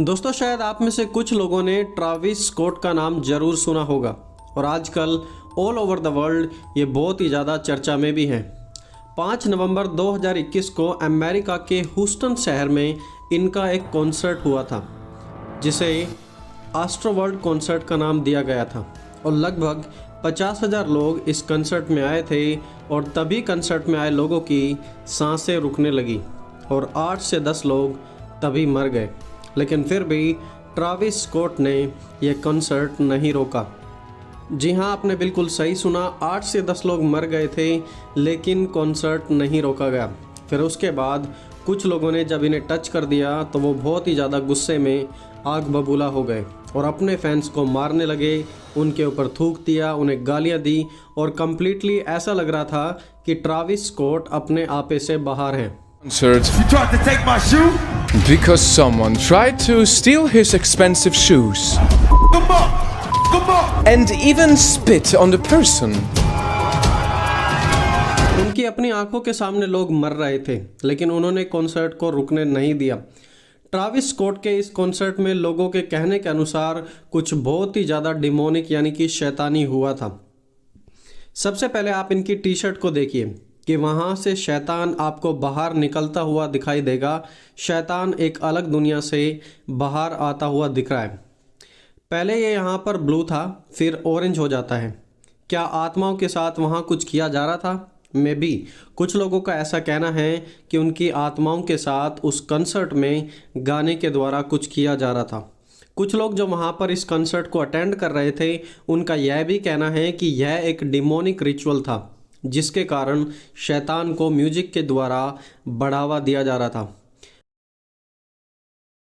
दोस्तों शायद आप में से कुछ लोगों ने ट्रैविस स्कॉट का नाम जरूर सुना होगा और आजकल ऑल ओवर द वर्ल्ड ये बहुत ही ज़्यादा चर्चा में भी है। 5 नवंबर 2021 को अमेरिका के ह्यूस्टन शहर में इनका एक कॉन्सर्ट हुआ था जिसे एस्ट्रोवर्ल्ड कॉन्सर्ट का नाम दिया गया था और लगभग 50,000 लोग इस कॉन्सर्ट में आए थे और तभी कॉन्सर्ट में आए लोगों की सांसें रुकने लगी और 8 से 10 लोग तभी मर गए। लेकिन फिर भी ट्रैविस स्कॉट ने यह कॉन्सर्ट नहीं रोका। जी हाँ, आपने बिल्कुल सही सुना, 8 से 10 लोग मर गए थे लेकिन कॉन्सर्ट नहीं रोका गया। फिर उसके बाद कुछ लोगों ने जब इन्हें टच कर दिया तो वो बहुत ही ज़्यादा गुस्से में आग बबूला हो गए और अपने फैंस को मारने लगे, उनके ऊपर थूक दिया, उन्हें गालियाँ दी और कम्प्लीटली ऐसा लग रहा था कि ट्रैविस स्कॉट अपने आपे से बाहर हैं। Concert You tried to take my shoe? because someone tried to steal his expensive shoes Come on! Come on! and even spit on the person. उनकी अपनी आंखों के सामने लोग मर रहे थे लेकिन उन्होंने कॉन्सर्ट को रुकने नहीं दिया। ट्रैविस स्कॉट के इस कॉन्सर्ट में लोगों के कहने के अनुसार कुछ बहुत ही ज़्यादा डिमोनिक यानी कि शैतानी हुआ था। सबसे पहले आप इनकी टी शर्ट को देखिए कि वहाँ से शैतान आपको बाहर निकलता हुआ दिखाई देगा। शैतान एक अलग दुनिया से बाहर आता हुआ दिख रहा है। पहले ये यहाँ पर ब्लू था, फिर ऑरेंज हो जाता है। क्या आत्माओं के साथ वहाँ कुछ किया जा रहा था? मे बी कुछ लोगों का ऐसा कहना है कि उनकी आत्माओं के साथ उस कंसर्ट में गाने के द्वारा कुछ किया जा रहा था। कुछ लोग जो वहाँ पर इस कंसर्ट को अटेंड कर रहे थे उनका यह भी कहना है कि यह एक डिमोनिक रिचुअल था जिसके कारण शैतान को म्यूजिक के द्वारा बढ़ावा दिया जा रहा था।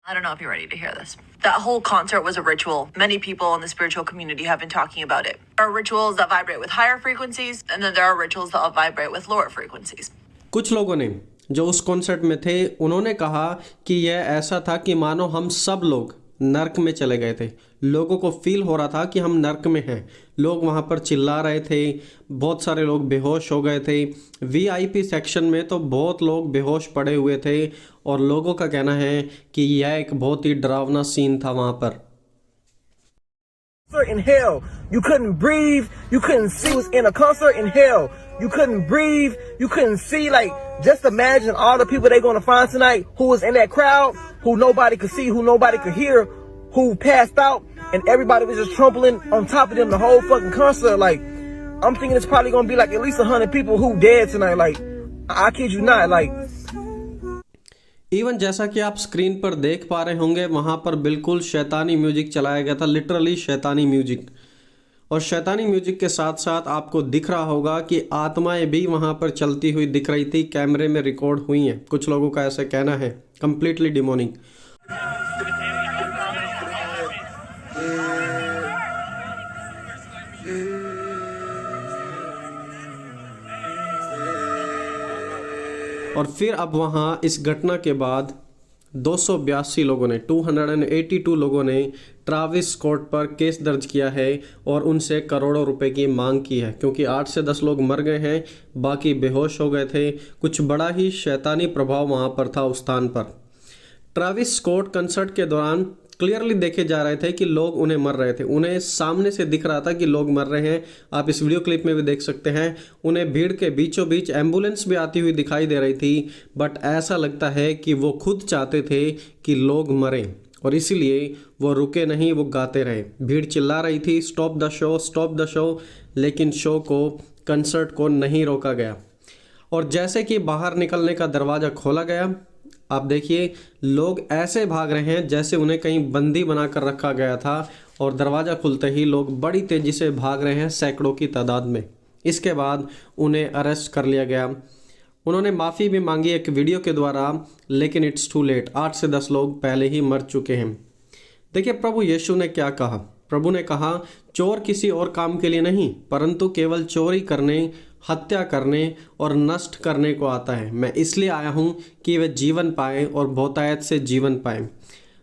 I don't know if you're ready to hear this. That whole concert was a ritual. Many people in the spiritual community have been talking about it. There are rituals that vibrate with higher frequencies, and then there are rituals that vibrate with lower frequencies. कुछ लोगों ने जो उस concert में थे उन्होंने कहा कि यह ऐसा था कि मानो हम सब लोग नर्क में चले गए थे। लोगों को फील हो रहा था कि हम नर्क में हैं। लोग वहाँ पर चिल्ला रहे थे, बहुत सारे लोग बेहोश हो गए थे। वीआईपी सेक्शन में तो बहुत लोग बेहोश पड़े हुए थे और लोगों का कहना है कि यह एक बहुत ही डरावना सीन था वहाँ पर। In hell, you couldn't breathe, you couldn't see. Was in a concert in hell, you couldn't breathe, you couldn't see. Like, just imagine all the people they're gonna find tonight who was in that crowd, who nobody could see, who nobody could hear, who passed out, and everybody was just trampling on top of them the whole fucking concert. Like, I'm thinking it's probably gonna be like at least 100 people who dead tonight. Like, I kid you not. Like, even जैसा कि आप screen पर देख पा रहे होंगे वहाँ पर बिल्कुल शैतानी म्यूजिक चलाया गया था, लिटरली शैतानी म्यूजिक। और शैतानी म्यूजिक के साथ साथ आपको दिख रहा होगा कि आत्माएं भी वहाँ पर चलती हुई दिख रही थी, कैमरे में रिकॉर्ड हुई हैं। कुछ लोगों का ऐसा कहना है, कंप्लीटली डिमोनिक। और फिर अब वहाँ इस घटना के बाद 282 लोगों ने 282 लोगों ने ट्रैविस स्कॉट पर केस दर्ज किया है और उनसे करोड़ों रुपए की मांग की है क्योंकि 8 से 10 लोग मर गए हैं, बाकी बेहोश हो गए थे। कुछ बड़ा ही शैतानी प्रभाव वहाँ पर था उस स्थान पर। ट्रैविस स्कॉट कंसर्ट के दौरान क्लियरली देखे जा रहे थे कि लोग उन्हें मर रहे थे, उन्हें सामने से दिख रहा था कि लोग मर रहे हैं। आप इस वीडियो क्लिप में भी देख सकते हैं, उन्हें भीड़ के बीचों बीच एम्बुलेंस भी आती हुई दिखाई दे रही थी, बट ऐसा लगता है कि वो खुद चाहते थे कि लोग मरें और इसीलिए वो रुके नहीं, वो गाते रहे। भीड़ चिल्ला रही थी stop the show, stop the show, लेकिन शो को, कंसर्ट को नहीं रोका गया। और जैसे कि बाहर निकलने का दरवाज़ा खोला गया, आप देखिए लोग ऐसे भाग रहे हैं जैसे उन्हें कहीं बंदी बनाकर रखा गया था और दरवाज़ा खुलते ही लोग बड़ी तेज़ी से भाग रहे हैं, सैकड़ों की तादाद में। इसके बाद उन्हें अरेस्ट कर लिया गया। उन्होंने माफ़ी भी मांगी एक वीडियो के द्वारा, लेकिन इट्स टू लेट, 8 से 10 लोग पहले ही मर चुके हैं। देखिए प्रभु यीशु ने क्या कहा। प्रभु ने कहा चोर किसी और काम के लिए नहीं परंतु केवल चोरी करने, हत्या करने और नष्ट करने को आता है। मैं इसलिए आया हूँ कि वे जीवन पाएं और बहुतायत से जीवन पाएं।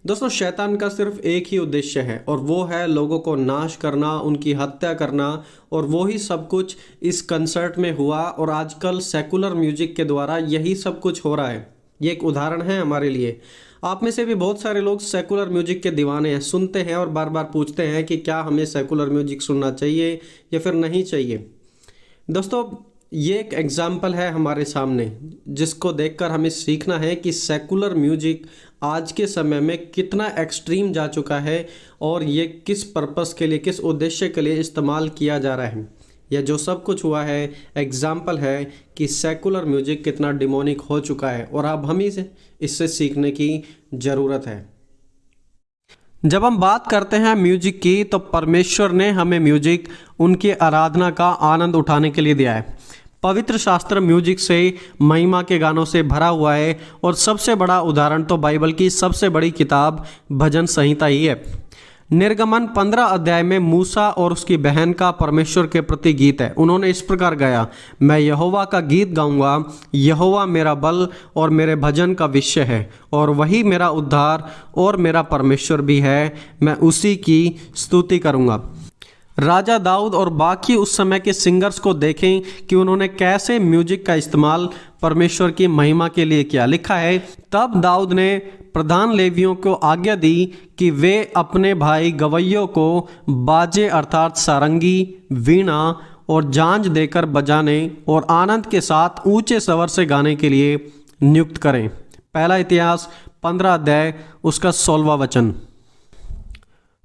दोस्तों शैतान का सिर्फ एक ही उद्देश्य है और वो है लोगों को नाश करना, उनकी हत्या करना, और वो ही सब कुछ इस कंसर्ट में हुआ और आजकल सेकुलर म्यूजिक के द्वारा यही सब कुछ हो रहा है। ये एक उदाहरण है हमारे लिए। आप में से भी बहुत सारे लोग सेकुलर म्यूजिक के दीवाने हैं, सुनते हैं और बार बार पूछते हैं कि क्या हमें सेकुलर म्यूजिक सुनना चाहिए या फिर नहीं चाहिए। दोस्तों, ये एक एग्जाम्पल है हमारे सामने जिसको देखकर हमें सीखना है कि सेकुलर म्यूजिक आज के समय में कितना एक्सट्रीम जा चुका है और ये किस पर्पस के लिए, किस उद्देश्य के लिए इस्तेमाल किया जा रहा है। यह जो सब कुछ हुआ है एग्जाम्पल है कि सेकुलर म्यूजिक कितना डिमोनिक हो चुका है और अब हम ही से इससे सीखने की ज़रूरत है। जब हम बात करते हैं म्यूजिक की तो परमेश्वर ने हमें म्यूजिक उनकी आराधना का आनंद उठाने के लिए दिया है। पवित्र शास्त्र म्यूजिक से, महिमा के गानों से भरा हुआ है और सबसे बड़ा उदाहरण तो बाइबल की सबसे बड़ी किताब भजन संहिता ही है। निर्गमन 15 अध्याय में मूसा और उसकी बहन का परमेश्वर के प्रति गीत है। उन्होंने इस प्रकार गाया, मैं यहोवा का गीत गाऊंगा, यहोवा मेरा बल और मेरे भजन का विषय है और वही मेरा उद्धार और मेरा परमेश्वर भी है, मैं उसी की स्तुति करूंगा। राजा दाऊद और बाकी उस समय के सिंगर्स को देखें कि उन्होंने कैसे म्यूजिक का इस्तेमाल परमेश्वर की महिमा के लिए किया। लिखा है, तब दाऊद ने प्रधान लेवियों को आज्ञा दी कि वे अपने भाई गवैयों को बाजे अर्थात सारंगी, वीणा और झांझ देकर बजाने और आनंद के साथ ऊंचे स्वर से गाने के लिए नियुक्त करें। पहला इतिहास 15 अध्याय उसका 16वां वचन।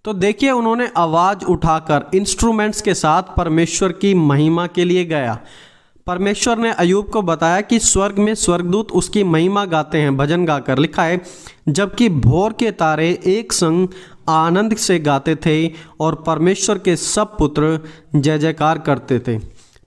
तो देखिए, उन्होंने आवाज उठाकर इंस्ट्रूमेंट्स के साथ परमेश्वर की महिमा के लिए गाया। परमेश्वर ने अय्यूब को बताया कि स्वर्ग में स्वर्गदूत उसकी महिमा गाते हैं भजन गाकर। लिखा है, जबकि भोर के तारे एक संग आनंद से गाते थे और परमेश्वर के सब पुत्र जय जयकार करते थे।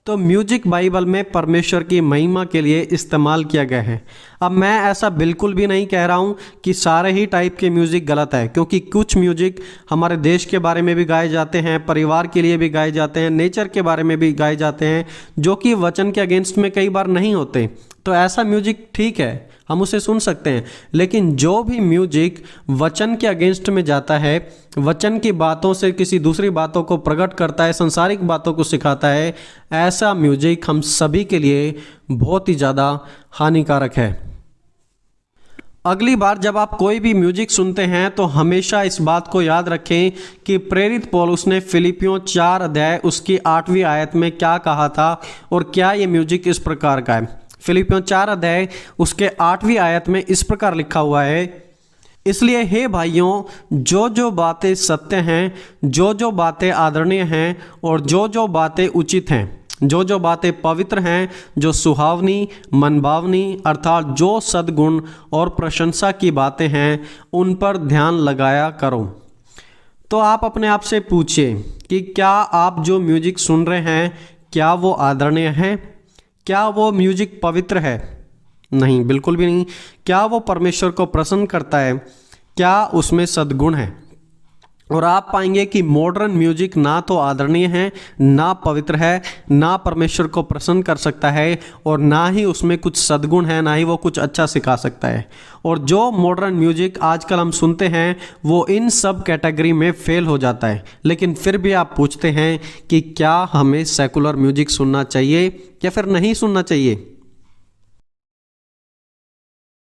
तो म्यूजिक बाइबल में परमेश्वर की महिमा के लिए इस्तेमाल किया गया है। अब मैं ऐसा बिल्कुल भी नहीं कह रहा हूँ कि सारे ही टाइप के म्यूज़िक गलत है, क्योंकि कुछ म्यूजिक हमारे देश के बारे में भी गाए जाते हैं, परिवार के लिए भी गाए जाते हैं, नेचर के बारे में भी गाए जाते हैं, जो कि वचन के अगेंस्ट में कई बार नहीं होते। तो ऐसा म्यूजिक ठीक है, हम उसे सुन सकते हैं। लेकिन जो भी म्यूजिक वचन के अगेंस्ट में जाता है, वचन की बातों से किसी दूसरी बातों को प्रकट करता है, संसारिक बातों को सिखाता है, ऐसा म्यूजिक हम सभी के लिए बहुत ही ज़्यादा हानिकारक है। अगली बार जब आप कोई भी म्यूजिक सुनते हैं तो हमेशा इस बात को याद रखें कि प्रेरित पौलुस ने फिलिपियों 4 अध्याय उसकी 8वीं आयत में क्या कहा था और क्या ये म्यूजिक इस प्रकार का है। फिलिपियों 4 अध्याय उसके 8वीं आयत में इस प्रकार लिखा हुआ है, इसलिए हे भाइयों, जो जो बातें सत्य हैं, जो जो बातें आदरणीय हैं और जो जो बातें उचित हैं, जो जो बातें पवित्र हैं, जो सुहावनी, मनभावनी अर्थात जो सद्गुण और प्रशंसा की बातें हैं, उन पर ध्यान लगाया करो। तो आप अपने आप से पूछिए कि क्या आप जो म्यूजिक सुन रहे हैं, क्या वो आदरणीय है? क्या वो म्यूजिक पवित्र है? नहीं, बिल्कुल भी नहीं। क्या वो परमेश्वर को प्रसन्न करता है? क्या उसमें सद्गुण है? और आप पाएंगे कि मॉडर्न म्यूजिक ना तो आदरणीय है, ना पवित्र है, ना परमेश्वर को प्रसन्न कर सकता है और ना ही उसमें कुछ सद्गुण है, ना ही वो कुछ अच्छा सिखा सकता है। और जो मॉडर्न म्यूजिक आजकल हम सुनते हैं वो इन सब कैटेगरी में फेल हो जाता है। लेकिन फिर भी आप पूछते हैं कि क्या हमें सेकुलर म्यूजिक सुनना चाहिए या फिर नहीं सुनना चाहिए।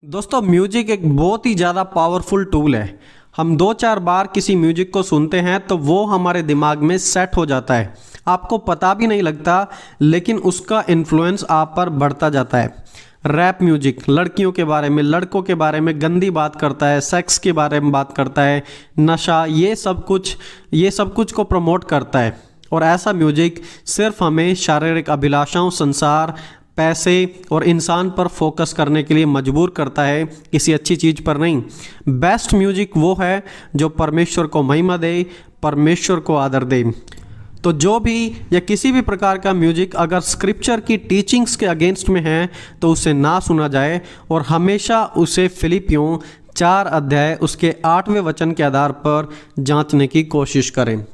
दोस्तों, म्यूजिक एक बहुत ही ज़्यादा पावरफुल टूल है। हम 2-4 बार किसी म्यूजिक को सुनते हैं तो वो हमारे दिमाग में सेट हो जाता है, आपको पता भी नहीं लगता, लेकिन उसका इन्फ्लुएंस आप पर बढ़ता जाता है। रैप म्यूजिक लड़कियों के बारे में, लड़कों के बारे में गंदी बात करता है, सेक्स के बारे में बात करता है, नशा, ये सब कुछ को प्रमोट करता है। और ऐसा म्यूजिक सिर्फ हमें शारीरिक अभिलाषाओं, संसार, पैसे और इंसान पर फोकस करने के लिए मजबूर करता है, किसी अच्छी चीज़ पर नहीं। बेस्ट म्यूजिक वो है जो परमेश्वर को महिमा दे, परमेश्वर को आदर दे। तो जो भी या किसी भी प्रकार का म्यूजिक अगर स्क्रिप्चर की टीचिंग्स के अगेंस्ट में है तो उसे ना सुना जाए और हमेशा उसे फिलिपियों 4 अध्याय उसके 8वें वचन के आधार पर जांचने की कोशिश करें।